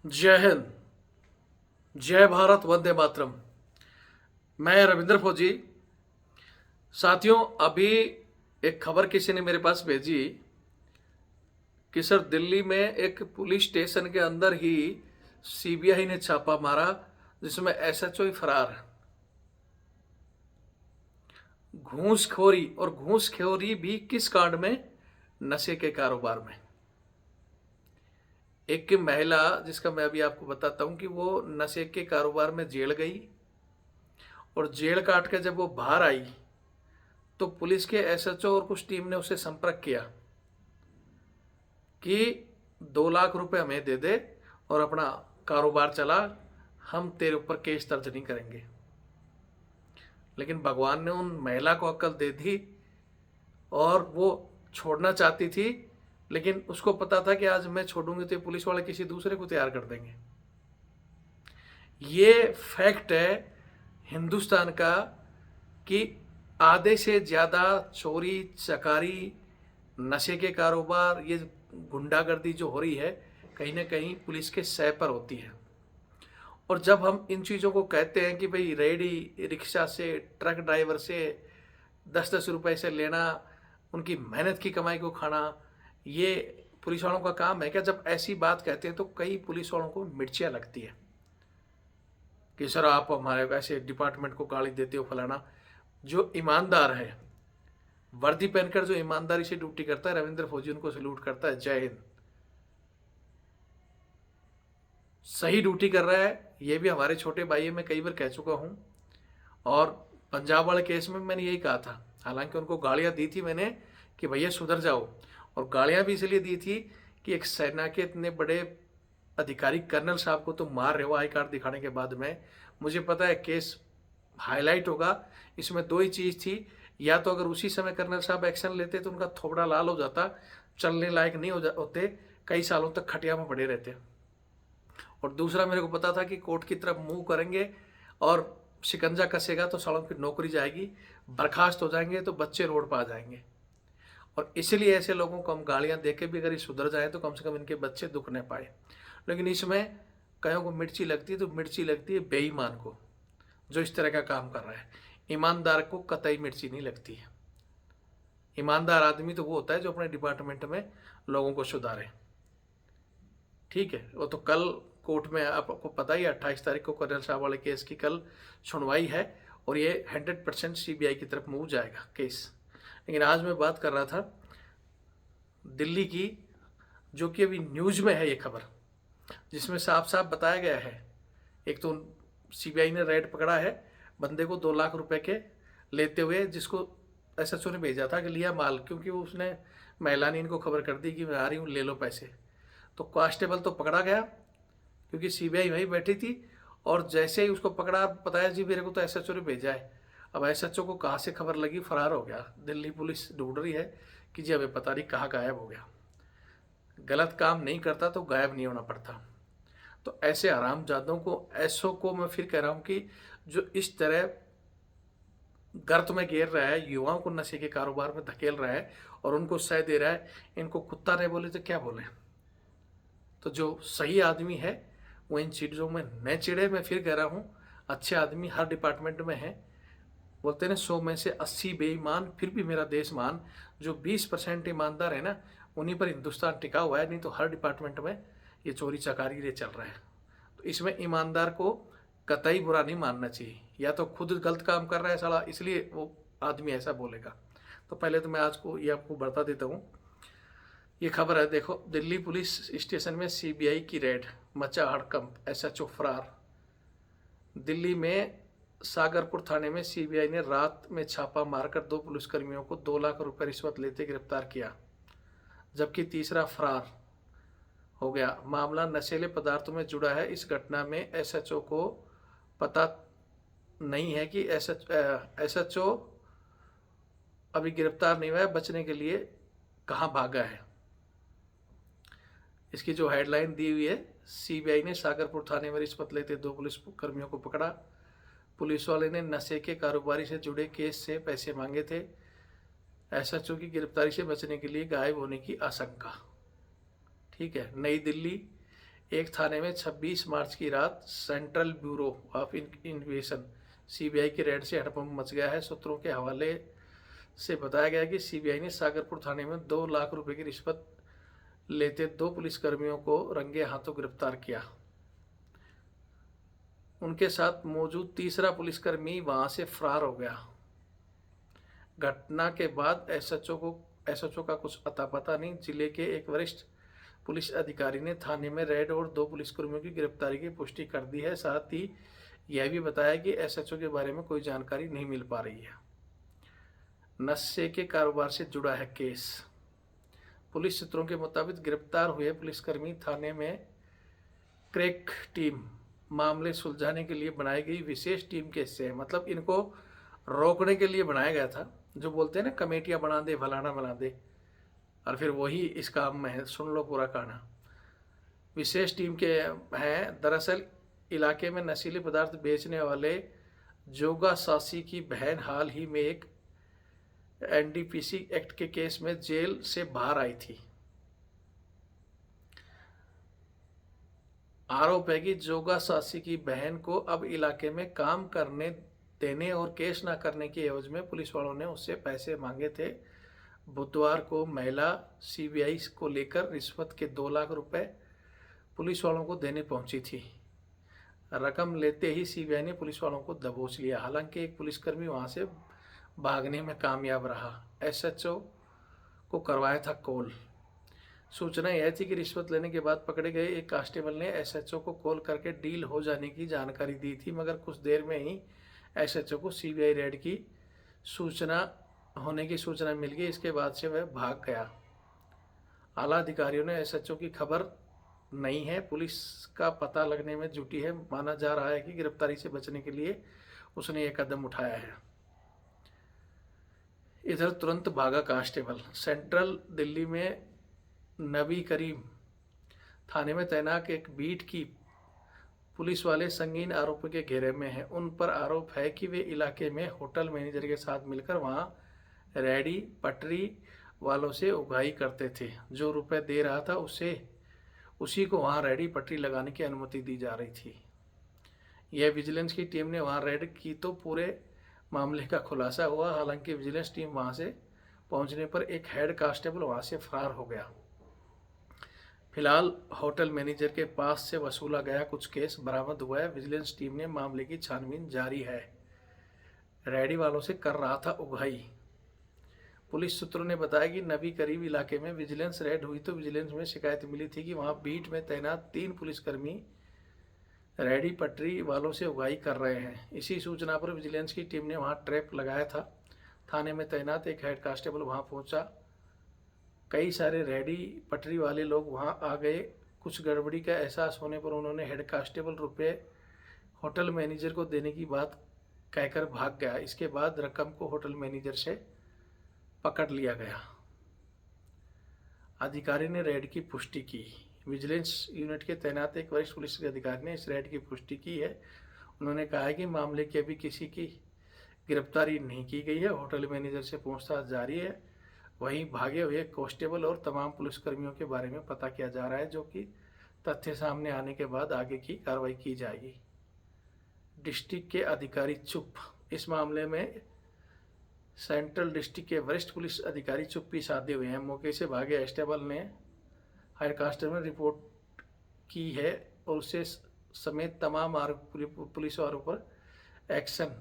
जय हिंद। जय भारत, वंदे मातरम। मैं रविंद्र फौजी। साथियों, अभी एक खबर किसी ने मेरे पास भेजी कि सर दिल्ली में एक पुलिस स्टेशन के अंदर ही सीबीआई ने छापा मारा जिसमें एसएचओ ही फरार है। घूसखोरी, और घूसखोरी भी किस कांड में? नशे के कारोबार में। एक महिला, जिसका मैं अभी आपको बताता हूं कि वो नशे के कारोबार में जेल गई, और जेल काट के जब वो बाहर आई तो पुलिस के एसएचओ और कुछ टीम ने उसे संपर्क किया कि 2 लाख रुपए हमें दे दे और अपना कारोबार चला, हम तेरे ऊपर केस दर्ज नहीं करेंगे। लेकिन भगवान ने उन महिला को अक्ल दे दी और वो छोड़ना चाहती थी, लेकिन उसको पता था कि आज मैं छोड़ूंगी तो पुलिस वाले किसी दूसरे को तैयार कर देंगे। ये फैक्ट है हिंदुस्तान का कि आधे से ज़्यादा चोरी चकारी, नशे के कारोबार, ये गुंडागर्दी जो हो रही है कहीं ना कहीं पुलिस के सह पर होती है। और जब हम इन चीज़ों को कहते हैं कि भाई रेडी रिक्शा से, ट्रक ड्राइवर से 10-10 रुपए से लेना, उनकी मेहनत की कमाई को खाना, ये पुलिस वालों का काम है क्या? जब ऐसी बात कहते हैं तो कई पुलिस वालों को मिर्चियाँ लगती है कि सर आप हमारे ऐसे डिपार्टमेंट को गाली देते हो फलाना। जो ईमानदार है, वर्दी पहनकर जो ईमानदारी से ड्यूटी करता है, रविंद्र फौजी उनको सैल्यूट करता है। जय हिंद। सही ड्यूटी कर रहा है, ये भी हमारे छोटे भाई है, मैं कई बार कह चुका हूँ। और पंजाब वाले केस में मैंने यही कहा था, हालांकि उनको गालियाँ दी थी मैंने कि भैया सुधर जाओ, और गालियाँ भी इसलिए दी थी कि एक सेना के इतने बड़े अधिकारी कर्नल साहब को तुम मार रहे हो आई कार्ड दिखाने के बाद में। मुझे पता है केस हाईलाइट होगा। इसमें दो ही चीज़ थी, या तो अगर उसी समय कर्नल साहब एक्शन लेते तो उनका थोबड़ा लाल हो जाता, चलने लायक नहीं होते, कई सालों तक खटिया में पड़े रहते। और दूसरा, मेरे को पता था कि कोर्ट की तरफ मूव करेंगे और शिकंजा कसेगा तो सालों की नौकरी जाएगी, बर्खास्त हो जाएंगे तो बच्चे रोड पर आ जाएंगे। और इसलिए ऐसे लोगों को हम गालियां दे के भी अगर ये सुधर जाए तो कम से कम इनके बच्चे दुख न पाए। लेकिन इसमें कईयों को मिर्ची लगती है, तो मिर्ची लगती है बेईमान को जो इस तरह का काम कर रहा है। ईमानदार को कतई मिर्ची नहीं लगती है। ईमानदार आदमी तो वो होता है जो अपने डिपार्टमेंट में लोगों को सुधारे। ठीक है, वो तो कल कोर्ट में आपको पता ही है 28 तारीख को कर्नल साहब वाले केस की कल सुनवाई है, और ये 100% सीबीआई की तरफ मूव जाएगा केस। लेकिन आज मैं बात कर रहा था दिल्ली की, जो कि अभी न्यूज में है ये खबर, जिसमें साफ साफ बताया गया है। एक तो सीबीआई ने रेड पकड़ा है बंदे को 2 लाख रुपए के लेते हुए, जिसको एसएचओ ने भेजा था कि लिया माल, क्योंकि उसने महिला ने इनको खबर कर दी कि मैं आ रही हूँ ले लो पैसे। तो कांस्टेबल तो पकड़ा गया क्योंकि सीबीआई वहीं बैठी थी, और जैसे ही उसको पकड़ा बताया जी मेरे को तो एसएचओ ने भेजा है। अब एसएचओ को कहाँ से खबर लगी, फरार हो गया। दिल्ली पुलिस ढूंढ रही है कि जी हमें पता नहीं कहाँ गायब हो गया। गलत काम नहीं करता तो गायब नहीं होना पड़ता। तो ऐसे हरामजादों को, ऐसों को मैं फिर कह रहा हूँ कि जो इस तरह गर्त में घेर रहा है, युवाओं को नशे के कारोबार में धकेल रहा है और उनको सह दे रहा है, इनको कुत्ता नहीं बोले तो क्या बोले। तो जो सही आदमी है वो इन चीज़ों में न चिड़े। मैं फिर कह रहा हूँ, अच्छे आदमी हर डिपार्टमेंट में हैं। बोलते हैं ना 100 में से 80 बेईमान, फिर भी मेरा देश मान। जो 20% ईमानदार है ना, उन्हीं पर हिंदुस्तान टिका हुआ है, नहीं तो हर डिपार्टमेंट में ये चोरी चकारी ये चल रहा है। तो इसमें ईमानदार को कतई बुरा नहीं मानना चाहिए। या तो खुद गलत काम कर रहा है साला, इसलिए वो आदमी ऐसा बोलेगा। तो पहले तो मैं आज को ये आपको बता देता हूँ। ये खबर है, देखो, दिल्ली पुलिस स्टेशन में सीबीआई की रेड, मचा हड़कंप, एसएचओ फरार। दिल्ली में सागरपुर थाने में सीबीआई ने रात में छापा मारकर 2 पुलिसकर्मियों को 2 लाख रुपए रिश्वत लेते गिरफ्तार किया, जबकि तीसरा फरार हो गया। मामला नशीले पदार्थों में जुड़ा है। इस घटना में एसएचओ को पता नहीं है कि एसएचओ अभी गिरफ्तार नहीं हुआ है, बचने के लिए कहाँ भागा है। इसकी जो हेडलाइन दी हुई है, सीबीआई ने सागरपुर थाने में रिश्वत लेते 2 पुलिस कर्मियों को पकड़ा। पुलिस वाले ने नशे के कारोबारी से जुड़े केस से पैसे मांगे थे। एसएचओ की गिरफ्तारी से बचने के लिए गायब होने की आशंका। ठीक है, नई दिल्ली एक थाने में 26 मार्च की रात central bureau of investigation CBI की रेड से हड़कंप मच गया है। सूत्रों के हवाले से बताया गया कि सीबीआई ने सागरपुर थाने में 2 लाख रुपए की रिश्वत लेते 2 पुलिसकर्मियों को रंगे हाथों गिरफ्तार किया। उनके साथ मौजूद तीसरा पुलिसकर्मी वहां से फरार हो गया। घटना के बाद एसएचओ का कुछ अता पता नहीं। जिले के एक वरिष्ठ पुलिस अधिकारी ने थाने में रेड और 2 पुलिसकर्मियों की गिरफ्तारी की पुष्टि कर दी है। साथ ही यह भी बताया कि एसएचओ के बारे में कोई जानकारी नहीं मिल पा रही है। नशे के कारोबार से जुड़ा है केस। पुलिस सूत्रों के मुताबिक गिरफ्तार हुए पुलिसकर्मी थाने में क्रैक टीम मामले सुलझाने के लिए बनाई गई विशेष टीम के हिस्से हैं। मतलब इनको रोकने के लिए बनाया गया था। जो बोलते हैं ना, कमेटियां बना दे, फलाना बना दे, और फिर वही इस काम में है। सुन लो पूरा कहाना। विशेष टीम के हैं। दरअसल इलाके में नशीले पदार्थ बेचने वाले जोगा सासी की बहन हाल ही में एक एनडीपीसी एक्ट के केस में जेल से बाहर आई थी। आरोप है कि जोगा सासी की बहन को अब इलाके में काम करने देने और केस न करने की एवज में पुलिस वालों ने उससे पैसे मांगे थे। बुधवार को महिला सीबीआई को लेकर रिश्वत के 2 लाख रुपए पुलिस वालों को देने पहुंची थी। रकम लेते ही सीबीआई ने पुलिस वालों को दबोच लिया। हालांकि एक पुलिसकर्मी वहां से भागने में कामयाब रहा। एसएचओ को करवाया था कॉल। सूचना यह थी कि रिश्वत लेने के बाद पकड़े गए एक कांस्टेबल ने एसएचओ को कॉल करके डील हो जाने की जानकारी दी थी, मगर कुछ देर में ही एसएचओ को सीबीआई रेड की सूचना मिल गई। इसके बाद से वह भाग गया। आला अधिकारियों ने एसएचओ की खबर नहीं है, पुलिस का पता लगने में जुटी है। माना जा रहा है कि गिरफ्तारी से बचने के लिए उसने यह कदम उठाया है। इधर तुरंत भागा कांस्टेबल। सेंट्रल दिल्ली में नबी करीम थाने में तैनात एक बीट की पुलिस वाले संगीन आरोपों के घेरे में हैं। उन पर आरोप है कि वे इलाके में होटल मैनेजर के साथ मिलकर वहां रेडी पटरी वालों से उगाही करते थे। जो रुपए दे रहा था उसी को वहां रेडी पटरी लगाने की अनुमति दी जा रही थी। यह विजिलेंस की टीम ने वहां रेड की तो पूरे मामले का खुलासा हुआ। हालांकि विजिलेंस टीम वहां से पहुंचने पर एक हेड कांस्टेबल वहां से फरार हो गया। फिलहाल होटल मैनेजर के पास से वसूला गया कुछ केस बरामद हुआ है। विजिलेंस टीम ने मामले की छानबीन जारी है। रेडी वालों से कर रहा था उगाही। पुलिस सूत्रों ने बताया कि नबी करीब इलाके में विजिलेंस रेड हुई तो विजिलेंस में शिकायत मिली थी कि वहां बीट में तैनात 3 पुलिसकर्मी रेडी पटरी वालों से उगाही कर रहे हैं। इसी सूचना पर विजिलेंस की टीम ने वहां ट्रैप लगाया था। थाने में तैनात एक हेड कांस्टेबल वहां पहुंचा। कई सारे रेडी पटरी वाले लोग वहां आ गए। कुछ गड़बड़ी का एहसास होने पर उन्होंने हेड कांस्टेबल रुपये होटल मैनेजर को देने की बात कहकर भाग गया। इसके बाद रकम को होटल मैनेजर से पकड़ लिया गया। अधिकारी ने रेड की पुष्टि की। विजिलेंस यूनिट के तैनात एक वरिष्ठ पुलिस अधिकारी ने इस रेड की पुष्टि की है। उन्होंने कहा है कि मामले की अभी किसी की गिरफ्तारी नहीं की गई है। होटल मैनेजर से पूछताछ जारी है। वहीं भागे हुए कांस्टेबल और तमाम पुलिसकर्मियों के बारे में पता किया जा रहा है, जो कि तथ्य सामने आने के बाद आगे की कार्रवाई की जाएगी। डिस्ट्रिक्ट के अधिकारी चुप। इस मामले में सेंट्रल डिस्ट्रिक्ट के वरिष्ठ पुलिस अधिकारी चुप्पी साधे हुए हैं। मौके से भागे एस्टेबल ने हेड कांस्टेबल ने रिपोर्ट की है और उससे समेत तमाम पुलिस वालों पर एक्शन।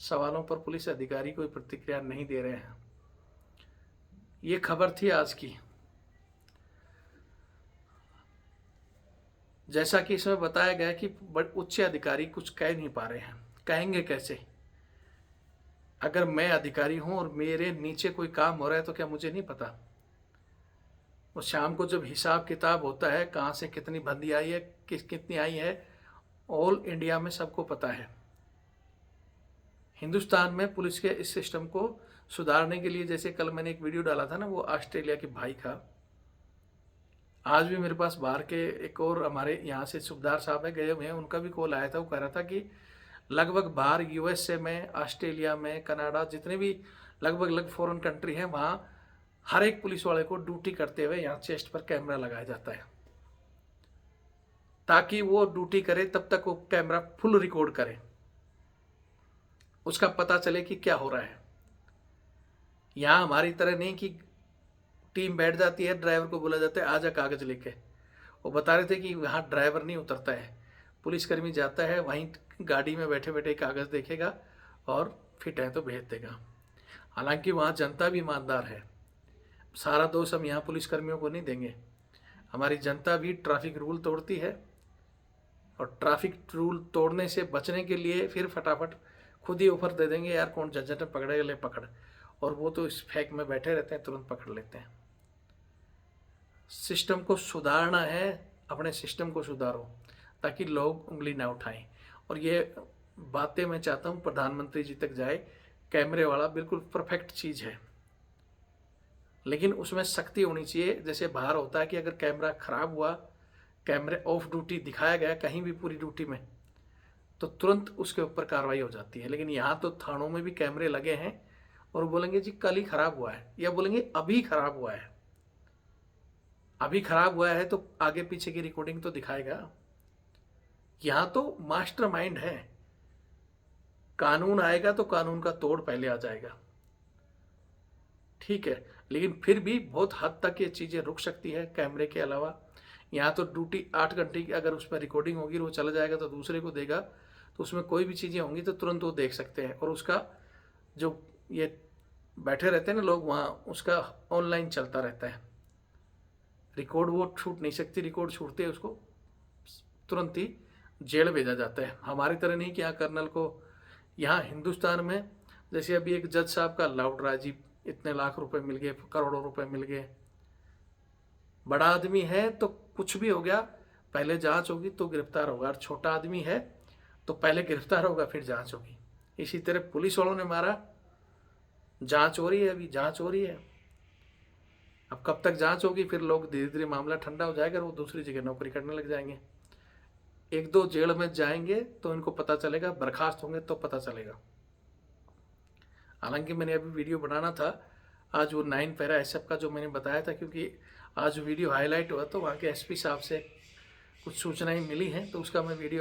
सवालों पर पुलिस अधिकारी कोई प्रतिक्रिया नहीं दे रहे हैं। ये खबर थी आज की। जैसा कि इसमें बताया गया कि उच्च अधिकारी कुछ कह नहीं पा रहे हैं। कहेंगे कैसे? अगर मैं अधिकारी हूं और मेरे नीचे कोई काम हो रहा है तो क्या मुझे नहीं पता? वो शाम को जब हिसाब किताब होता है, कहाँ से कितनी बंदी आई है, कितनी आई है, ऑल इंडिया में सबको पता है। हिंदुस्तान में पुलिस के इस सिस्टम को सुधारने के लिए, जैसे कल मैंने एक वीडियो डाला था ना, वो ऑस्ट्रेलिया के भाई का, आज भी मेरे पास बाहर के एक और हमारे यहाँ से सुबेदार साहब है, गए हुए हैं, उनका भी कॉल आया था। वो कह रहा था कि लगभग बाहर यूएसए में, ऑस्ट्रेलिया में, कनाडा, जितने भी लगभग फॉरेन कंट्री हैं, वहाँ हर एक पुलिस वाले को ड्यूटी करते हुए यहाँ चेस्ट पर कैमरा लगाया जाता है। ताकि वो ड्यूटी करे तब तक वो कैमरा फुल रिकॉर्ड करे, उसका पता चले कि क्या हो रहा है। यहाँ हमारी तरह नहीं कि टीम बैठ जाती है, ड्राइवर को बोला जाता है आजा कागज लेके। वो बता रहे थे कि वहाँ ड्राइवर नहीं उतरता है, पुलिसकर्मी जाता है, वहीं गाड़ी में बैठे बैठे कागज देखेगा और फिट है तो भेज देगा। हालांकि वहाँ जनता भी ईमानदार है, सारा दोष हम यहाँ पुलिसकर्मियों को नहीं देंगे। हमारी जनता भी ट्रैफिक रूल तोड़ती है और ट्रैफिक रूल तोड़ने से बचने के लिए फिर फटाफट खुद ही ऑफर दे देंगे, यार कौन झंझट में पकड़ेगा, ले पकड़, और वो तो इस फेक में बैठे रहते हैं, तुरंत पकड़ लेते हैं। सिस्टम को सुधारना है, अपने सिस्टम को सुधारो ताकि लोग उंगली ना उठाएं। और ये बातें मैं चाहता हूँ प्रधानमंत्री जी तक जाए। कैमरे वाला बिल्कुल परफेक्ट चीज़ है, लेकिन उसमें सख्ती होनी चाहिए। जैसे बाहर होता है कि अगर कैमरा खराब हुआ, कैमरे ऑफ ड्यूटी दिखाया गया कहीं भी पूरी ड्यूटी में, तो तुरंत उसके ऊपर कार्रवाई हो जाती है। लेकिन यहाँ तो थानों में भी कैमरे लगे हैं और बोलेंगे जी कल ही खराब हुआ है, या बोलेंगे अभी खराब हुआ है। अभी खराब हुआ है तो आगे पीछे की रिकॉर्डिंग तो दिखाएगा। यहाँ तो मास्टरमाइंड है, कानून आएगा तो कानून का तोड़ पहले आ जाएगा, ठीक है। लेकिन फिर भी बहुत हद तक ये चीज़ें रुक सकती है कैमरे के अलावा। यहाँ तो ड्यूटी 8 घंटे की अगर उसमें रिकॉर्डिंग होगी, वो चला जाएगा तो दूसरे को देगा, तो उसमें कोई भी चीज़ें होंगी तो तुरंत वो देख सकते हैं। और उसका जो ये बैठे रहते हैं ना लोग वहाँ, उसका ऑनलाइन चलता रहता है, रिकॉर्ड वो छूट नहीं सकती। रिकॉर्ड छूटते हैं उसको तुरंत ही जेल भेजा जाता है। हमारी तरह नहीं कि यहाँ कर्नल को, यहाँ हिंदुस्तान में जैसे अभी एक जज साहब का लाउड राजी, इतने लाख रुपए मिल गए, करोड़ों रुपए मिल गए। बड़ा आदमी है तो कुछ भी हो गया पहले जांच होगी तो गिरफ्तार होगा, और छोटा आदमी है तो पहले गिरफ्तार होगा फिर जांच होगी। इसी तरह पुलिस वालों ने मारा, जांच हो रही है, अभी जांच हो रही है। अब कब तक जांच होगी, फिर लोग धीरे धीरे मामला ठंडा हो जाएगा और वो दूसरी जगह नौकरी करने लग जाएंगे। 1-2 जेल में जाएंगे तो इनको पता चलेगा, बर्खास्त होंगे तो पता चलेगा। हालांकि मैंने अभी वीडियो बनाना था आज वो 9 पैरा एसएफ का जो मैंने बताया था, क्योंकि आज वीडियो हाईलाइट हुआ तो वहाँ के एसपी साहब से कुछ सूचनाएं मिली हैं, तो उसका मैं वीडियो